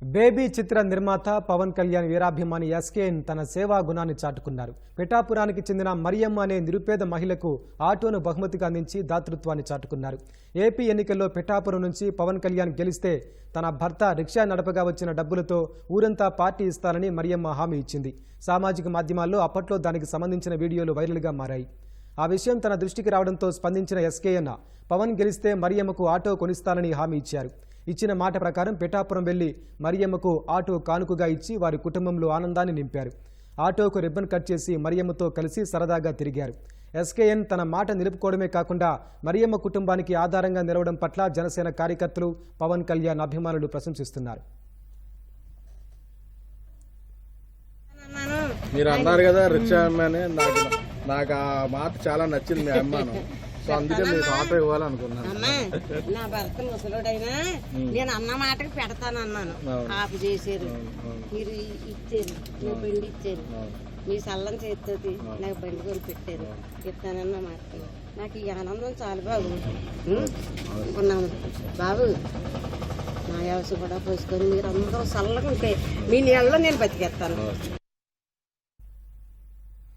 Baby చిత్ర నిర్మాత Pawan Kalyan వీరాభిమాని SKN తన సేవా గుణాన్ని చాటుకున్నారు. పిఠాపురానికి చెందిన మరియమ్మ అనే నిరుపేద మహిళకు ఆటోను బహుమతిగా అందించి దాతృత్వాన్ని చాటుకున్నారు. ఏపీ ఎన్నికల్లో పిఠాపురం నుంచి పవన్ కళ్యాణ్ గెలిస్తే తన భర్త రిక్షా నడపగా వచ్చిన డబ్బులతో ఊరంతా పార్టీ ఇస్తానని మరియమ్మ హామీ ఇచ్చింది. సామాజిక మాధ్యమాల్లో అప్పట్లో దానికి సంబంధించిన వీడియోలు వైరల్గా మారాయి. ఆ విషయం తన దృష్టికి రావడంతో స్పందించిన ఎస్కేఎన్ పవన్ గెలిస్తే మరియమ్మకు ఆటో కొనిస్తానని హామీ ఇచ్చారు. ఇచ్చిన మాట ప్రకారం పిఠాపురం వెళ్లి మరియమ్మకు ఆటో కానుకగా ఇచ్చి వారి కుటుంబంలో ఆనందాన్ని నింపారు. ఆటోకు రిబ్బన్ కట్ చేసి మరియమ్మతో కలిసి సరదాగా తిరిగారు. ఎస్కేఎన్ తన మాట నిలుపుకోవడమే కాకుండా మరియమ్మ కుటుంబానికి ఆధారంగా నిలవడం పట్ల జనసేన కార్యకర్తలు, పవన్ కళ్యాణ్ అభిమానులు ప్రశంసిస్తున్నారు. మీరు అన్నారు కదా రిక్షా అమ్మాని, నాకు ఆ మాట చాలా నచ్చింది మీ అమ్మాను. సో అందుకే మీకు ఆటో ఇవ్వాలనుకున్నాను. నా భర్త ముసలుడైనా నేను అన్న మాటకి పెడతానన్నాను. ఆపు చేశారు, మీరు ఇచ్చారు, మీ బండి ఇచ్చారు, మీ సల్లం చేతితోటి నాకు బండి కొని పెట్టారు. చెప్తానన్న మాట నాకు ఈ ఆనందం చాలు బాబు అనుకున్నాను. బాబు నా వ్యవసాయం కూడా పోసుకొని మీరు అందరూ చల్లగా ఉంటే మీ నీళ్ళలో నేను బతికేస్తాను.